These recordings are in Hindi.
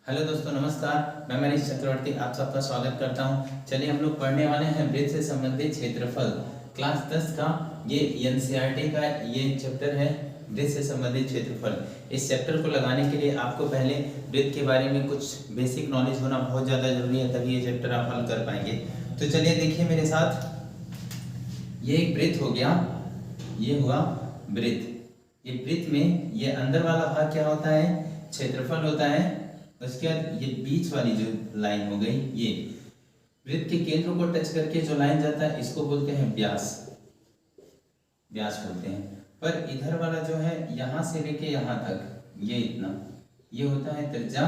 हेलो दोस्तों, नमस्कार। मैं मनीष चक्रवर्ती आप सबका स्वागत करता हूं। चलिए हम लोग पढ़ने वाले हैं वृत्त से संबंधित क्षेत्रफल, क्लास 10 का ये एनसीईआरटी का ये चैप्टर है वृत्त से संबंधित क्षेत्रफल। इस चैप्टर को लगाने के लिए आपको पहले वृत्त के बारे में कुछ बेसिक नॉलेज होना बहुत ज़्यादा जरूरी है, तभी ये चैप्टर आप हल कर पाएंगे। तो चलिए देखिए मेरे साथ, ये एक वृत्त हो गया, ये हुआ वृत्त। ये वृत्त में ये अंदर वाला भाग क्या होता है? क्षेत्रफल होता है। उसके बाद ये बीच वाली जो लाइन हो गई, ये वृत्त के केंद्र को टच करके जो लाइन जाता है इसको बोलते हैं व्यास, व्यास बोलते हैं। पर इधर वाला जो है यहाँ से लेके यहाँ तक, ये इतना, ये होता है त्रिज्या,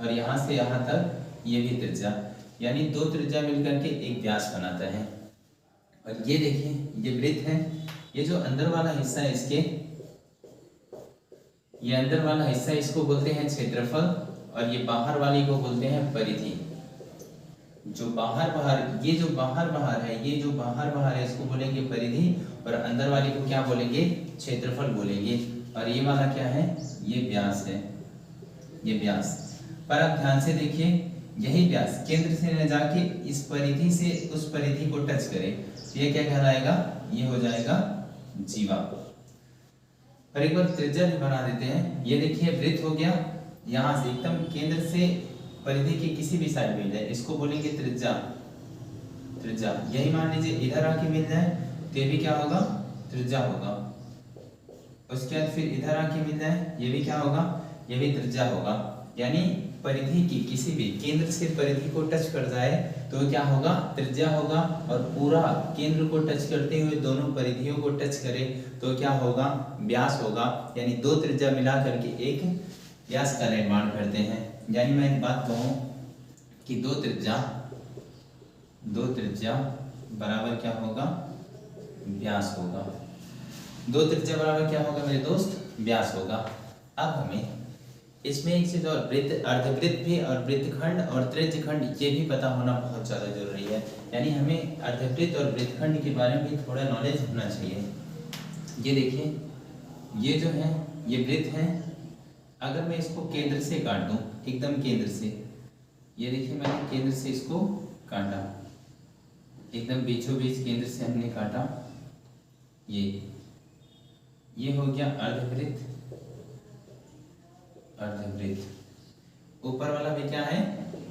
और यहाँ से यहाँ तक ये भी त्रिज्या, यानी दो त्रिज्या मिलकर के एक व्यास बनाता है। और ये देखिए ये वृत्त है, ये जो अंदर वाला हिस्सा है इसके, ये अंदर वाला हिस्सा इसको बोलते हैं क्षेत्रफल, और ये बाहर वाली को बोलते हैं परिधि। जो बाहर बाहर, ये जो बाहर बाहर है, ये जो बाहर बाहर है इसको बोलेंगे परिधि, और अंदर वाली को क्या बोलेंगे? क्षेत्रफल बोलेंगे। और ये वाला क्या है? ये व्यास है, ये व्यास। पर आप ध्यान से देखिए, यही व्यास केंद्र से न जाके इस परिधि से उस परिधि को टच करे, ये क्या कहलाएगा? ये हो जाएगा जीवा। और एक बार त्रिज्या भी बना देते हैं। ये देखिए वृत्त हो गया, यहाँ से एकदम केंद्र से परिधि की किसी भी साइड मिल जाए इसको बोलेंगे त्रिज्या, त्रिज्या। यही मान लीजिए इधर आके मिल जाए तो ये भी क्या होगा? त्रिज्या होगा। उसके बाद फिर इधर आके मिल जाए, ये भी क्या होगा? ये भी त्रिज्या होगा। यानी परिधि की किसी भी केंद्र से परिधि को टच कर जाए तो क्या होगा? त्रिज्या होगा। और पूरा केंद्र को टच करते हुए दोनों परिधियों को टच करे तो क्या होगा? व्यास होगा। यानी दो त्रिज्या मिला करके एक व्यास का निर्माण करते हैं। यानी मैं एक बात कहूं कि दो त्रिज्या बराबर क्या होगा? व्यास होगा। दो त्रिज्या बराबर क्या होगा मेरे दोस्त? व्यास होगा। अब हमें इसमें एक चीज और, वृत्त, अर्धवृत्त भी और वृत्तखंड और त्रिज्यखंड ये भी पता होना बहुत ज़्यादा जरूरी है। यानी हमें अर्धवृत्त और वृत्तखंड के बारे में भी थोड़ा नॉलेज होना चाहिए। ये देखिए, ये जो है ये वृत्त है। अगर मैं इसको केंद्र से काट दूं, एकदम केंद्र से, ये देखिए मैंने केंद्र से इसको काटा, एकदम बीचों बीच केंद्र से हमने काटा, ये हो गया अर्धवृत्त। अर्धवृत्त ऊपर वाला भी क्या है?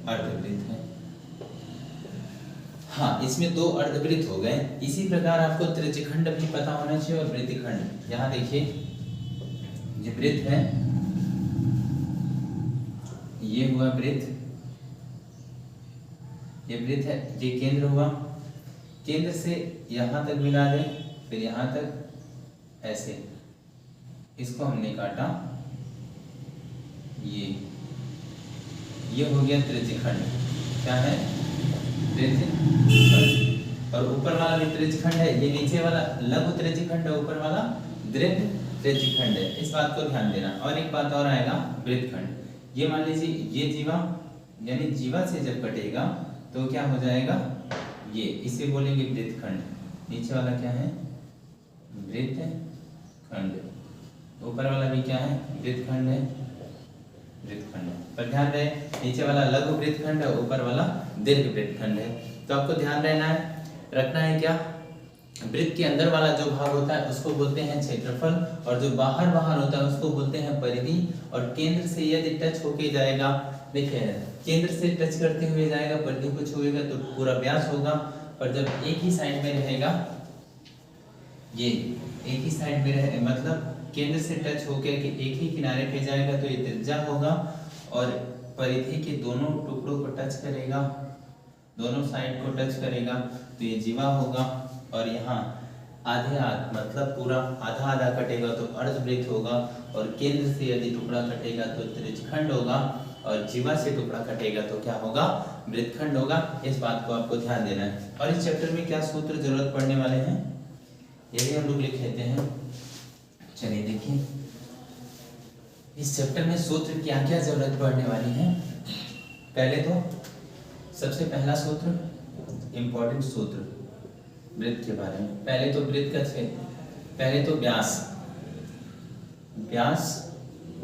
अर्धवृत्त है। हाँ, इसमें दो अर्धवृत्त हो गए। इसी प्रकार आपको त्रिज्यखंड भी पता होना चाहिए और वृत्तखंड। यहाँ देखिए ये वृत्त है, ये हुआ वृत्त, ये वृत्त है, ये केंद्र हुआ। केंद्र से यहां तक मिला दे, फिर यहां तक ऐसे, इसको हमने काटा, ये हो गया त्रिज्यखंड। क्या है? त्रिज्यखंड। और ऊपर वाला भी त्रिज्यखंड है, ये नीचे वाला लघु त्रिज्यखंड है, ऊपर वाला दीर्घ त्रिज्यखंड है। इस बात को ध्यान देना। और एक बात और आएगा, वृत्तखंड। ये मान लीजिए ये जीवा, यानी जीवा से जब कटेगा तो क्या हो जाएगा? ये, इसे बोलेंगे वृत्तखंड। नीचे वाला क्या है? वृत्तखंड। ऊपर वाला भी क्या है? वृत्तखंड है, वृत्तखंड है। पर ध्यान रहे, नीचे वाला लघु वृत्तखंड है, ऊपर वाला दीर्घ वृत्तखंड है। तो आपको ध्यान रखना है क्या? वृत्त के अंदर वाला जो भाग होता है उसको बोलते हैं क्षेत्रफल, और जो बाहर बाहर होता है उसको बोलते हैं परिधि। और केंद्र से यदि टच होके जाएगा, देखिए केंद्र से टच करते हुए जाएगा, परिधि को छुएगा तो पूरा व्यास होगा। और जब एक ही साइड में रहेगा, ये एक ही साइड में रहे, मतलब केंद्र से टच होकर के एक ही किनारे पे जाएगा तो ये त्रिज्या होगा। और परिधि के दोनों टुकड़ों को टच करेगा, दोनों साइड को टच करेगा तो ये जीवा होगा। और यहाँ आधे मतलब पूरा आधा आधा कटेगा तो अर्धवृत्त होगा। और केंद्र से यदि टुकड़ा कटेगा तो त्रिज्यखंड होगा, और जीवा से टुकड़ा कटेगा तो क्या होगा? वृत्तखंड होगा। इस बात को आपको ध्यान देना है। और इस चैप्टर में क्या सूत्र जरूरत पड़ने वाले हैं ये भी हम लोग लिख लेते हैं। चलिए देखिए, इस चैप्टर में सूत्र क्या क्या जरूरत पड़ने वाली है। पहले तो सबसे पहला सूत्र, इंपॉर्टेंट सूत्र वृत्त के बारे में। पहले तो वृत्त का पहले तो व्यास, व्यास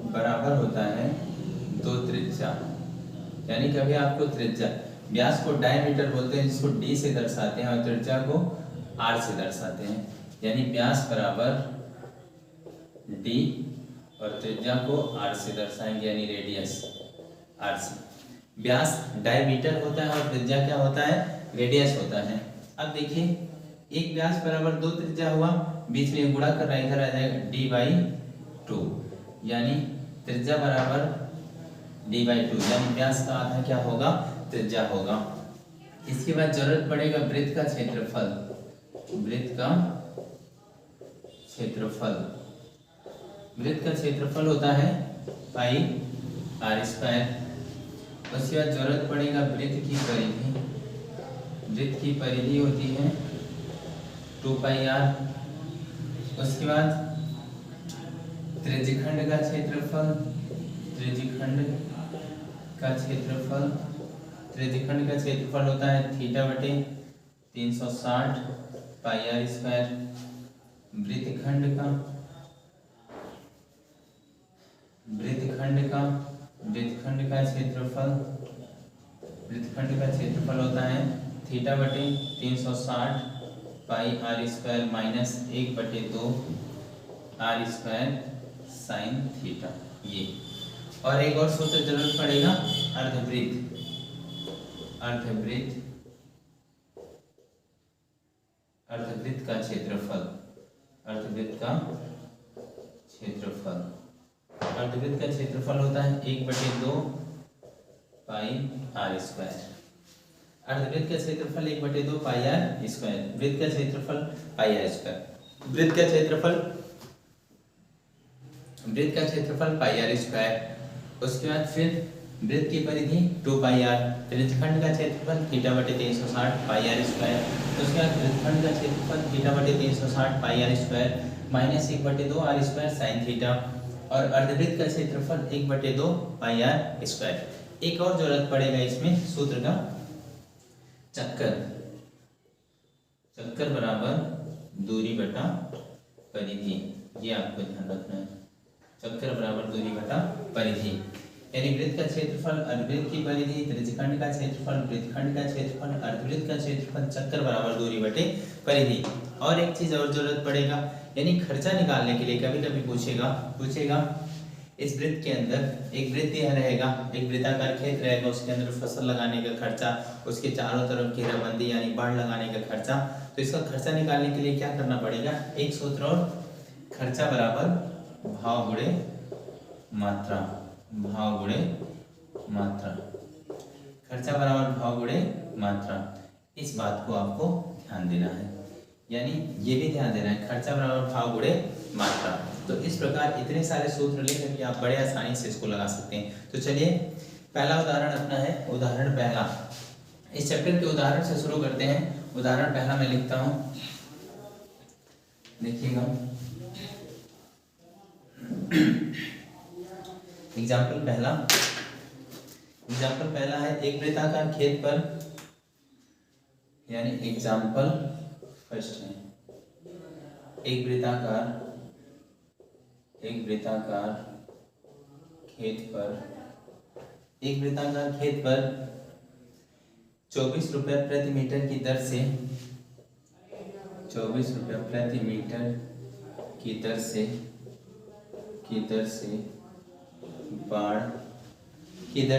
बराबर होता है दो त्रिज्या, यानी कभी आपको त्रिज्या, व्यास को डायमीटर बोलते हैं जिसको डी से दर्शाते हैं, और त्रिज्या को आर से दर्शाते हैं। यानी व्यास बराबर डी और त्रिज्या को आर से दर्शाएंगे, यानी रेडियस आर से। व्यास डायमीटर होता है और त्रिज्या क्या होता है, रेडियस होता है। अब देखिए एक व्यास बराबर 2 त्रिज्या हुआ, बीच में गुणा कर रहा है, इधर आ जाएगा d/2, यानी त्रिज्या बराबर d/2, यानी व्यास का आधा क्या होगा, त्रिज्या होगा। इसके बाद जरूरत पड़ेगा वृत्त का क्षेत्रफल। वृत्त का क्षेत्रफल, वृत्त का क्षेत्रफल होता है पाई r स्क्वायर। उसके बाद जरूरत पड़ेगा वृत्त की परिधि। वृत्त की परिधि होती है 2πr। उसके बाद त्रिज्यखंड का क्षेत्रफल, त्रिज्यखंड का क्षेत्रफल, त्रिज्यखंड का क्षेत्रफल होता है θ/360 πr स्क्वायर। वृत्तखंड का, वृत्तखंड का क्षेत्रफल, वृत्तखंड का क्षेत्रफल होता है θ/360 πr square minus 1/2 r square sine theta. ये और एक और सूत्र जरूरत पड़ेगा, अर्धवृत्त। अर्धवृत्त, अर्धवृत्त का क्षेत्रफल, अर्धवृत्त का क्षेत्रफल, अर्धवृत्त का क्षेत्रफल होता है 1/2 पाई r स्क्वायर। अर्धवृत्त का क्षेत्रफल 1/2 पाई r स्क्वायर, वृत्त का क्षेत्रफल पाई r स्क्वायर। वृत्त का क्षेत्रफल, वृत्त का क्षेत्रफल पाई r स्क्वायर। उसके बाद फिर वृत्त की परिधि 2πr, त्रिज्यखंड का क्षेत्रफल θ/360 पाई r स्क्वायर। उसके बाद वृत्तखंड का क्षेत्रफल θ/360 पाई r square minus 1/2 r square sine theta, और अर्धवृत्त का क्षेत्रफल 1/2 पाई r स्क्वायर। एक और जरूरत पड़ेगा इसमें सूत्र का, चक्कर। चक्कर बराबर दूरी बटा परिधि, ये आपको ध्यान रखना है। चक्कर बराबर दूरी बटा परिधि, यानी वृत्त का क्षेत्रफल, अर्धवृत्त की परिधि, त्रिज्यखंड का क्षेत्रफल, वृत्तखंड का क्षेत्रफल, अर्धवृत्त का क्षेत्रफल, चक्कर बराबर दूरी बटे परिधि। और एक चीज और जरूरत पड़ेगा, यानी खर्चा निकालने के लिए कभी कभी पूछेगा इस वृत्त के अंदर एक वृत्त यह रहेगा, एक वृत्ताकार खेत रहेगा, उसके अंदर फसल लगाने का खर्चा, उसके चारों तरफ घेराबंदी यानी बाड़ लगाने का खर्चा। तो इसका खर्चा निकालने के लिए क्या करना पड़ेगा, एक सूत्र और, खर्चा बराबर भाव गुणे मात्रा, भाव गुणे मात्रा, खर्चा बराबर भाव गुणे मात्रा। इस बात को आपको ध्यान देना है, यानी ये भी ध्यान देना है, खर्चा बराबर भाव गुणे मात्रा। तो इस प्रकार इतने सारे सूत्र लेकर के आप बड़े आसानी से इसको लगा सकते हैं। तो चलिए पहला उदाहरण अपना है, उदाहरण पहला। इस चैप्टर के उदाहरण से शुरू करते हैं। उदाहरण पहला मैं लिखता हूं, देखिएगा। एग्जाम्पल पहला, एग्जाम्पल पहला है एक वृत्ताकार खेत पर, यानी एग्जाम्पल फर्स्ट है, एक वृत्ताकार खेत पर, एक वृत्ताकार खेत पर 24 रुपये प्रति मीटर की दर से, 24 रुपये प्रति मीटर की दर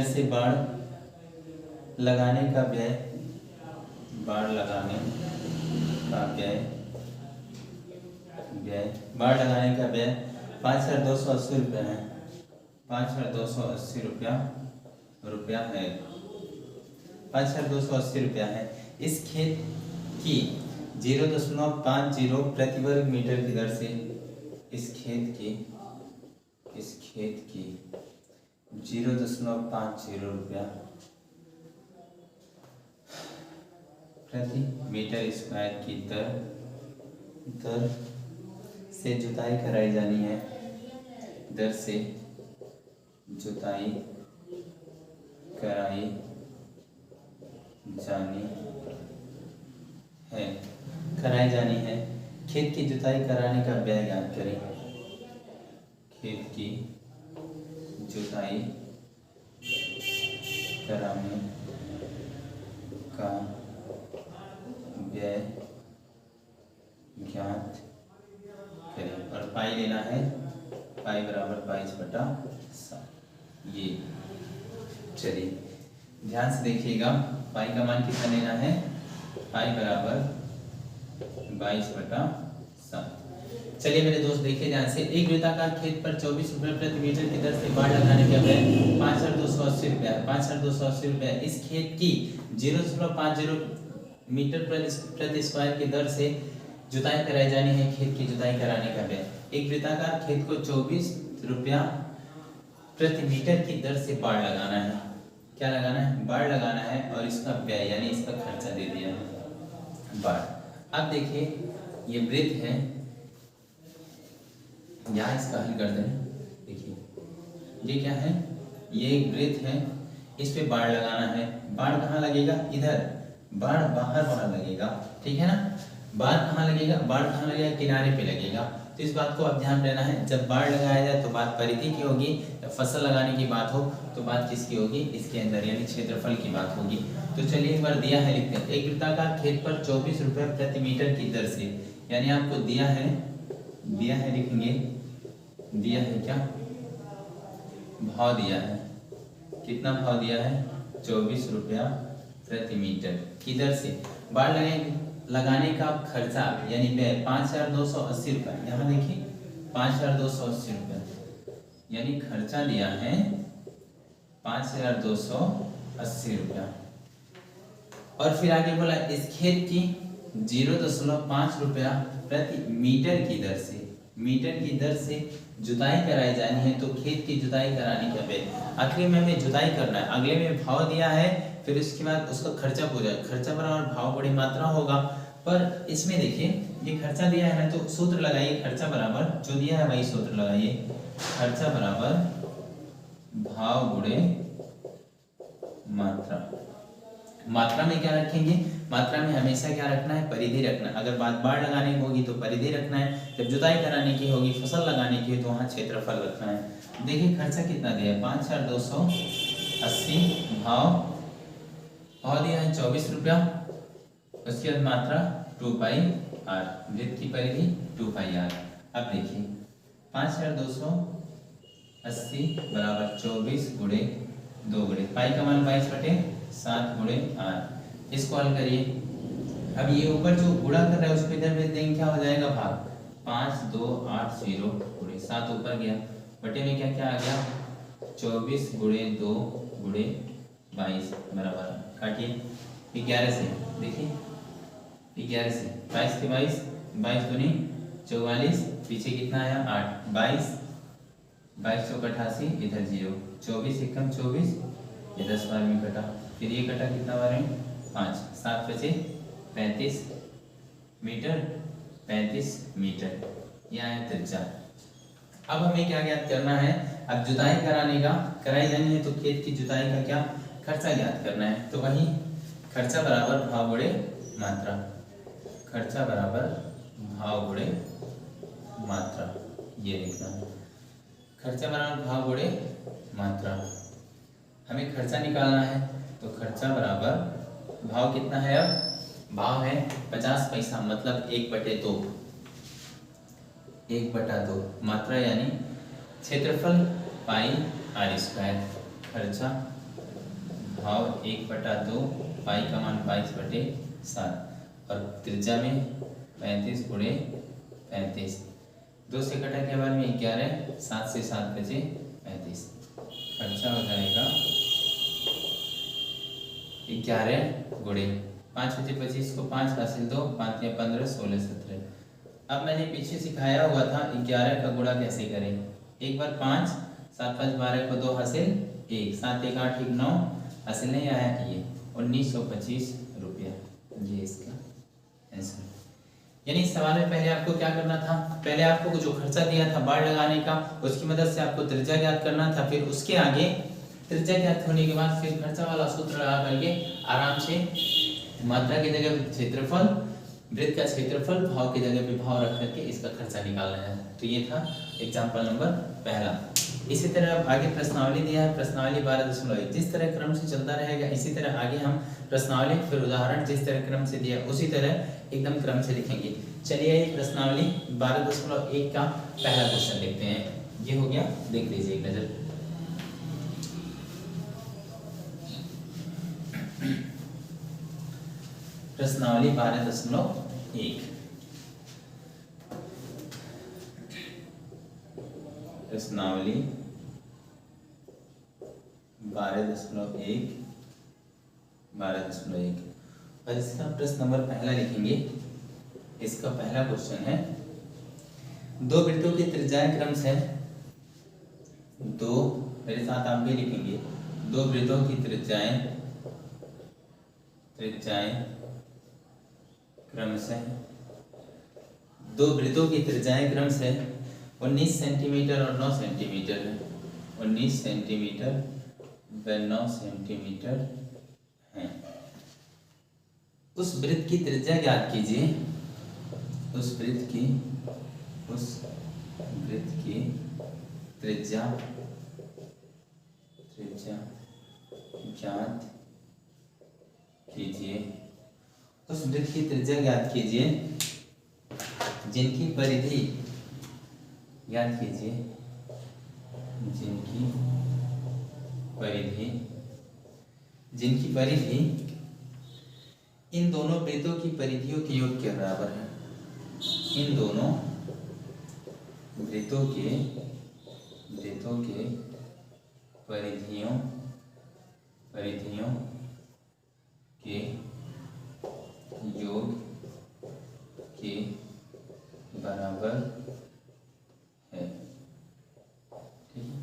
से बाड़ लगाने का व्यय, बाड़ लगाने का व्यय 5280 रुपया है, 5280 रुपया है, 5280 रुपया है। इस खेत की 0.50 प्रति वर्ग मीटर की दर से, इस खेत की 0.50 रुपया प्रति मीटर स्क्वायर की दर से जुताई कराई जानी है, दर से जुताई कराई जानी है। खेत की जुताई कराने का व्यय ज्ञात करें। खेत की जुताई कराने का व्यय ज्ञात करें और पाई लेना है, पाई बराबर 22/7। ये चलिए ध्यान से देखिएगा, पाई का मान कितना लेना है, पाई बराबर 22/7। चलिए मेरे दोस्त देखिए ध्यान से, एक वृत्ताकार खेत पर 24 रुपये प्रति मीटर की दर से बाढ़ लगाने का व्यय 5280 रुपया है। 5280 रुपया इस खेत की 0.50 मीटर प्रति स्क्वायर की दर से जुताई कराई जानी है। खेत की जुताई कराने का व्यय, एक वृत्ताकार खेत को 24 रुपया प्रति मीटर की दर से बाढ़ लगाना है। क्या लगाना है, बाढ़ लगाना है, और इसका व्यय यानी इसका खर्चा दे दिया है बाढ़। अब देखिए ये वृत्त है, यहाँ इसका हल करते हैं। देखिए ये क्या है, ये एक वृत्त है, इस पे बाढ़ लगाना है। बाढ़ कहाँ लगेगा, इधर, बाढ़ बाहर लगेगा, ठीक है ना। बाढ़ कहाँ लगेगा, बाढ़ कहाँ लगेगा, किनारे पे लगेगा। तो इस बात को अब ध्यान देना है, जब बाढ़ लगाया जाए तो बात परिधि की होगी, फसल लगाने की बात हो तो बात किसकी होगी, इसके अंदर यानी क्षेत्रफल की बात होगी। तो चलिए एक बार दिया है लिखते हैं, एक वृत्ताकार खेत पर 24 रुपये प्रति मीटर की दर से, यानी आपको दिया है लिखेंगे, दिया है क्या, भाव दिया है, कितना भाव दिया है, 24 रुपया प्रति मीटर की दर से बाढ़ लगाने का खर्चा यानी व्यय 5280 रुपया। यहाँ देखिए 5280 रुपया, यानी खर्चा दिया है 5280 रुपया। और फिर आगे बोला इस खेत की 0.5 रुपया प्रति मीटर की दर से, मीटर की दर से जुताई कराई जानी है। तो खेत की जुताई कराने का व्यय, आखिरी में हमें जुताई करना है, अगले में भाव दिया है, फिर उसके बाद उसका खर्चा हो जाए, खर्चा बराबर भाव बड़ी मात्रा होगा। पर इसमें देखिए ये खर्चा दिया है ना, तो सूत्र लगाइए, खर्चा बराबर जो दिया है वही सूत्र लगाइए, खर्चा बराबर भाव गुणे मात्रा। मात्रा में क्या रखेंगे, मात्रा में हमेशा क्या रखना है, परिधि रखना है। अगर बात बाढ़ लगाने की होगी तो परिधि रखना है, जब जुताई कराने की होगी, फसल लगाने की तो वहाँ क्षेत्रफल रखना है। देखिए खर्चा कितना दिया है, 5280, भाव दिया है 24 रुपया, उसके बाद मात्रा 2πr, वृत्त की परिधि 2πr। अब देखिए 5280 बराबर 24 गुणे 2 गुणे पाई का मान 22/7 गुणे r, इसको हल करिए। अब ये ऊपर जो गुणा कर रहा है उसको इधर भेज देंगे, क्या हो जाएगा भाग, 5280 गुणे 7 ऊपर गया, बटे में क्या क्या आ गया, 24 गुणे 2 गुणे 22 बराबर, काटिए 11 से, देखिए 11 से 22 के 22, 22 दूनी 44, पीछे कितना आया 8, 22 चौक 88, इधर 0, 24 एकम 24, ये 10 बार में कटा, फिर ये कटा कितना बार में 5, 7 बचे 35 मीटर, 35 मीटर, ये आया त्रिज्या। अब हमें क्या ज्ञात करना है, अब जुताई कराई जानी है तो खेत की जुताई का क्या खर्चा ज्ञात करना है। तो वही खर्चा बराबर भाव गुणे मात्रा, खर्चा बराबर भाव गुणे मात्रा, ये लिखना है, खर्चा बराबर भाव गुणे मात्रा। हमें खर्चा निकालना है तो खर्चा बराबर भाव कितना है, अब भाव है 50 पैसा, मतलब 1/2, 1/2, मात्रा यानी क्षेत्रफल पाई r स्क्वायर, खर्चा भाव 1/2, पाई का मान 22/7 और त्रिज्या में 35 गुणे 35, 2 से कटा के बाद में 11, 7 से 7 बचे 35, खर्चा हो जाएगा 11 गुणे 5 बचे 25 को 5 हासिल 2, 5 या 15, 16, 17। अब मैंने पीछे सिखाया हुआ था 11 का गुणा कैसे करें, एक बार 5, 7 5 12 को 2 हासिल 1, 7 1 8 1 9 हासिल नहीं आया, ये 1925 रुपया, ये इसका आंसर। यानी इस सवाल में पहले आपको क्या करना था, पहले आपको जो खर्चा दिया था बाढ़ लगाने का, उसकी मदद से आपको त्रिज्या ज्ञात करना था, फिर उसके आगे त्रिज्या ज्ञात होने के बाद फिर खर्चा वाला सूत्र लगा करके आराम से मात्रा की जगह क्षेत्रफल, वृत्त का क्षेत्रफल, भाव की जगह पे भाव रख करके इसका खर्चा निकालना है। तो ये था एग्जाम्पल नंबर पहला। इसी तरह अब आगे प्रश्नावली दिया है, प्रश्नावली 12.1 जिस तरह क्रम से चलता रहेगा इसी तरह आगे हम प्रश्नावली फिर उदाहरण जिस तरह क्रम से दिया उसी तरह एकदम क्रम से लिखेंगे। चलिए प्रश्नावली 12.1 का पहला क्वेश्चन देखते हैं। ये हो गया, देख लीजिए एक नजर। प्रश्नावली 12.1 प्रश्नावली 12.1 और इसका प्रश्न नंबर पहला लिखेंगे। इसका पहला क्वेश्चन है, दो वृत्तों की त्रिज्याएं क्रम से दो, मेरे साथ आप भी लिखेंगे, दो वृत्तों की त्रिज्याएं क्रम से, दो वृत्तों की त्रिज्याएं क्रम से 19 सेंटीमीटर और 9 सेंटीमीटर है। 19 सेंटीमीटर व 9 सेंटीमीटर है। उस वृत्त की त्रिज्या ज्ञात कीजिए। उस वृत्त की त्रिज्या ज्ञात कीजिए। उस वृत्त की त्रिज्या ज्ञात कीजिए जिनकी परिधि ज्ञात कीजिए, जिनकी परिधि इन दोनों वृत्तों की परिधियों के योग के बराबर है। इन दोनों वृत्तों के परिधियों के योग के बराबर है। ठीक है,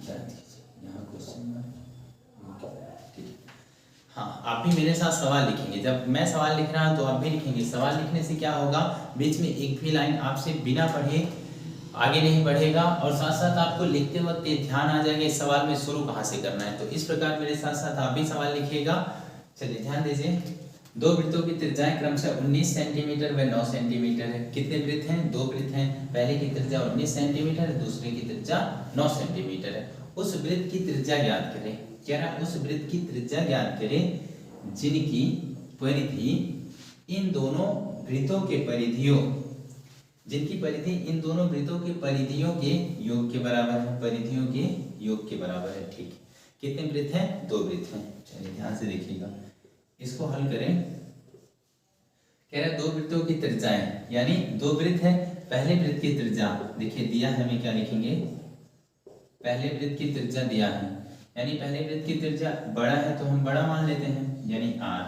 याद कीजिए यहाँ क्वेश्चन में। ठीक है, हाँ आप भी मेरे साथ सवाल लिखेंगे। जब मैं सवाल लिख रहा हूँ तो आप भी लिखेंगे। सवाल लिखने से क्या होगा, बीच में एक भी लाइन आपसे बिना पढ़े आगे नहीं बढ़ेगा और साथ साथ आपको लिखते वक्त ये ध्यान आ जाएगा इस सवाल में शुरू कहाँ से करना है। तो इस प्रकार मेरे साथ साथ आप भी सवाल लिखिएगा। चलिए ध्यान दीजिए, दो वृत्तों की त्रिज्याएं क्रमशः 19 सेंटीमीटर व 9 सेंटीमीटर है। कितने वृत्त हैं? दो वृत्त हैं। पहले की त्रिज्या 19 सेंटीमीटर है, दूसरे की त्रिज्या 9 सेंटीमीटर है। उस वृत्त की त्रिज्या ज्ञात करें। क्या रहा, उस वृत्त की त्रिज्या ज्ञात करें जिनकी परिधि इन दोनों वृत्तों के परिधियों, जिनकी परिधि इन दोनों वृत्तों के परिधियों के योग के बराबर है। परिधियों के योग के बराबर है। ठीक, कितने वृत्त हैं? दो वृत्त हैं। चलिए ध्यान से देखिएगा, इसको हल करें। कह रहा है दो वृत्तों की त्रिज्याएं, यानी दो वृत्त है। पहले वृत्त की त्रिज्या देखिए दिया है, हमें क्या लिखेंगे, पहले वृत्त की त्रिज्या दिया है, यानी पहले वृत्त की त्रिज्या बड़ा है तो हम बड़ा मान लेते हैं, यानी r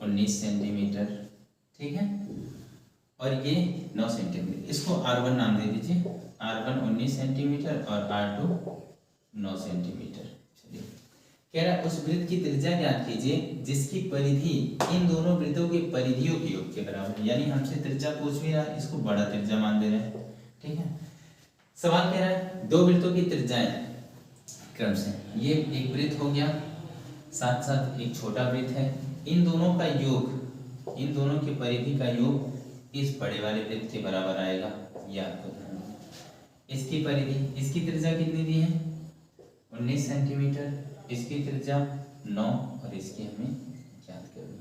19 सेंटीमीटर। ठीक है, और ये 9 सेंटीमीटर, इसको r1 नाम दे दीजिए। r1 19 सेंटीमीटर और r2 9 सेंटीमीटर। चलिए कह रहा है उस वृत्त की त्रिज्या ज्ञात कीजिए जिसकी परिधि इन दोनों वृत्तों के परिधियों के योग के बराबर है। यानी हमसे त्रिज्या पूछ भी रहा है, इसको बड़ा त्रिज्या मान दे रहे हैं। ठीक है, सवाल कह रहा है दो वृत्तों की त्रिज्याएं क्रम से, ये एक वृत्त हो गया, साथ साथ एक छोटा वृत्त है। इन दोनों का योग, इन दोनों की परिधि का योग इस बड़े वाले वृत्त के बराबर आएगा। ये आपको ध्यान रखना। इसकी परिधि, इसकी त्रिज्या कितनी दी है? 19 सेंटीमीटर, इसकी त्रिज्या 9 और इसकी हमें ज्ञात करनी,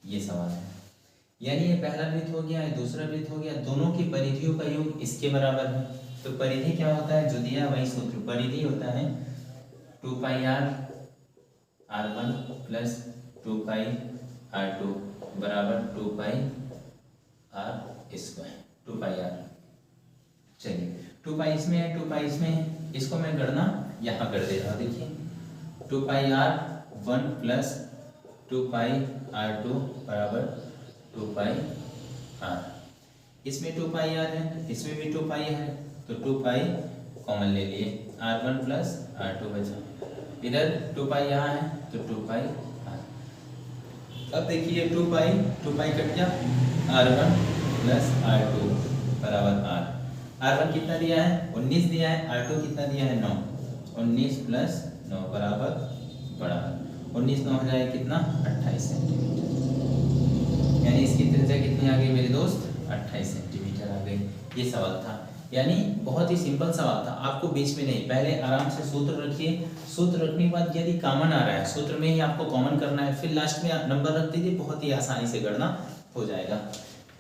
ये सवाल है। यानी ये पहला वृत्त हो गया, दूसरा वृत्त हो गया, दोनों की परिधियों का योग इसके बराबर है। तो परिधि क्या होता है, जो दिया वही सूत्र। परिधि होता है 2 पाई r1 प्लस 2 पाई r2 बराबर 2 पाई r स्क्वायर, 2 पाई r। चलिए 2 पाई इसमें है, 2 पाई इसमें है, इसको मैं गणना यहाँ कर दे रहा हूँ। देखिए 2 पाई r1 प्लस 2 पाई r2 बराबर 2 पाई r। इसमें 2 पाई r है, इसमें भी 2 पाई है, तो 2 पाई कॉमन ले लिए, r1 प्लस r2 बचा। इधर 2 पाई यहाँ है तो 2 पाई r। अब देखिए 2 पाई कट गया, r1 प्लस r2 बराबर r। r1 कितना दिया है? 19 दिया है। r2 कितना दिया है? 9। 19 प्लस 9 बराबर 19 9 हो जाए कितना? 28 सेंटीमीटर। यानी इसकी त्रिज्या कितनी आ गई मेरे दोस्त? 28 सेंटीमीटर आ गई। ये सवाल था। यानी बहुत ही सिंपल सवाल था, आपको बीच में नहीं, पहले आराम से सूत्र रखिए, सूत्र रखने के बाद यदि कॉमन आ रहा है सूत्र में ही आपको कॉमन करना है, फिर लास्ट में नंबर रख दीजिए, बहुत ही आसानी से गणना हो जाएगा।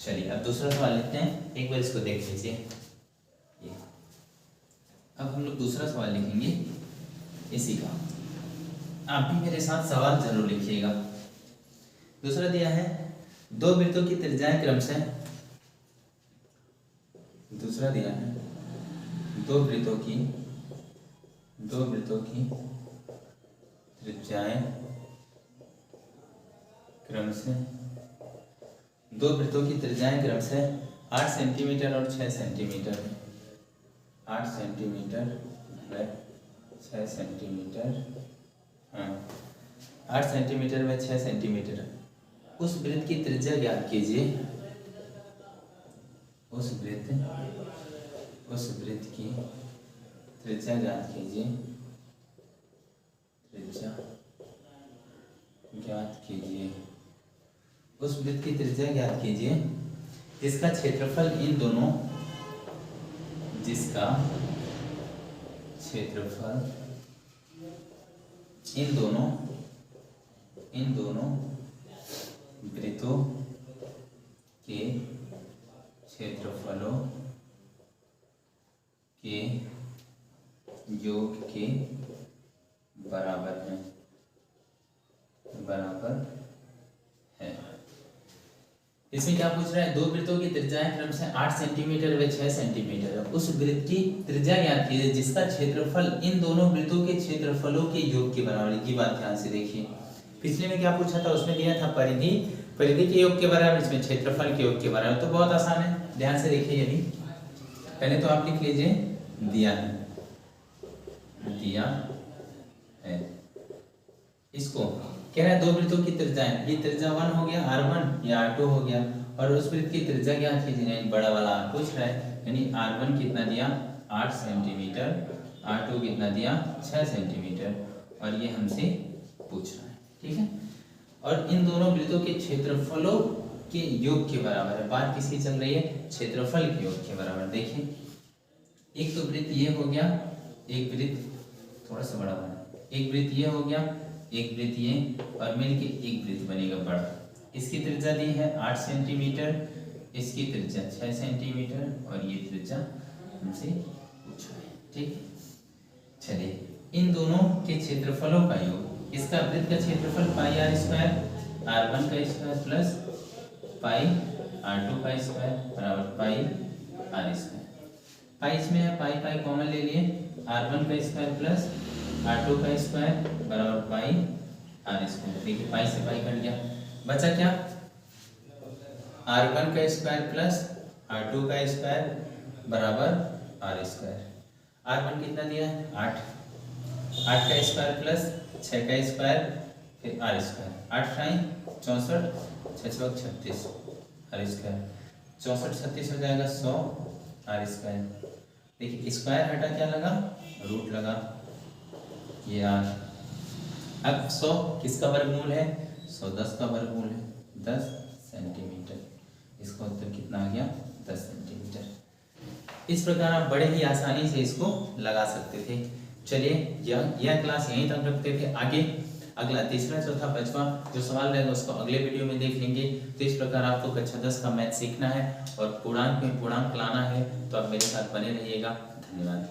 चलिए अब दूसरा सवाल लिखते हैं, एक बार इसको देख लीजिए। ये अब हम लोग दूसरा सवाल लिखेंगे इसी का, आप भी मेरे साथ सवाल जरूर लिखिएगा। दूसरा दिया है दो वृत्तों की त्रिज्याएं क्रमशः, दूसरा दिया है दो वृत्तों की त्रिज्याएं क्रमशः, दो वृत्तों की त्रिज्याएं क्रमशः 8 सेंटीमीटर और 6 सेंटीमीटर, 8 सेंटीमीटर व 6 सेंटीमीटर, हाँ 8 सेंटीमीटर व 6 सेंटीमीटर। उस वृत्त की त्रिज्या ज्ञात कीजिए, उस वृत्त की त्रिज्या ज्ञात कीजिए, त्रिज्या ज्ञात कीजिए, उस वृत्त की त्रिज्या ज्ञात कीजिए जिसका क्षेत्रफल इन दोनों, जिसका क्षेत्रफल इन दोनों वृत्तों के क्षेत्रफलों के योग के बराबर है, इसमें क्या पूछ रहा है, दो वृत्तों की त्रिज्याएं क्रमशः 8 सेंटीमीटर व 6 सेंटीमीटर, उस वृत्त की त्रिज्या ज्ञात कीजिए जिसका क्षेत्रफल इन दोनों वृत्तों के क्षेत्रफलों के योग के बराबर की बात ध्यान से देखिए। पिछले में क्या पूछा था, उसमें दिया था परिधि के योग के बराबर, इसमें क्षेत्रफल के योग के बराबर, तो बहुत आसान है, ध्यान से देखिए। यदि पहले तो आप लिख लीजिए दिया है, इसको कह रहा है दो वृत्तों की त्रिज्याएं, ये त्रिज्या 1 हो गया R1, या R2 हो गया, और उस वृत्त की त्रिज्या ज्ञात कीजिए, बड़ा वाला R पूछ रहा है, यानी R1 कितना दिया 8 सेंटीमीटर, R2 कितना दिया 6 सेंटीमीटर, और ये हमसे पूछ रहा है, ठीक है। और इन दोनों वृत्तों के क्षेत्रफलों के योग के बराबर है, बात किसकी चल रही है, क्षेत्रफल के योग के बराबर। देखिए एक तो वृत्त ये हो गया, एक वृत्त थोड़ा सा बड़ा बना, एक वृत्त ये हो गया, एक वृत्त ये, और मिलके एक वृत्त बनेगा बड़ा। इसकी त्रिज्या दी है 8 सेंटीमीटर, इसकी त्रिज्या 6 सेंटीमीटर, और ये त्रिज्या हमसे पूछा है, ठीक। चलिए इन दोनों के क्षेत्रफलों का योग, इसका वृत्त का क्षेत्रफल पाई r स्क्वायर, R1 का स्क्वायर प्लस पाई R2 का स्क्वायर बराबर पाई r स्क्वायर। पाई इसमें है, पाई पाई कॉमन ले लिए, R1 का स्क्वायर प्लस R2 का स्क्वायर बराबर पाई r स्क्वायर। देखिए पाई से पाई कट गया, बचा क्या, R1 का स्क्वायर प्लस R2 का स्क्वायर बराबर r स्क्वायर। R1 कितना दिया है 8 का स्क्वायर प्लस 6 का स्क्वायर फिर r स्क्वायर, 8 × 64, 6 × 36 r स्क्वायर, 64 36 हो जाएगा 100 r स्क्वायर। देखिए स्क्वायर हटा क्या लगा, रूट लगा, ये r। अब 100 किसका वर्गमूल है, 110 का वर्गमूल है, 10 सेंटीमीटर। इसका उत्तर कितना आ गया 10 सेंटीमीटर। इस प्रकार आप बड़े ही आसानी से इसको लगा सकते थे। चलिए यह क्लास यहीं तक रखते थे, आगे अगला तीसरा चौथा पांचवा जो सवाल रहेगा उसको अगले वीडियो में देख लेंगे। तो इस प्रकार आपको कक्षा 10 का मैथ सीखना है और पूर्णांक में पूर्णांक लाना है, तो आप मेरे साथ बने रहिएगा। धन्यवाद।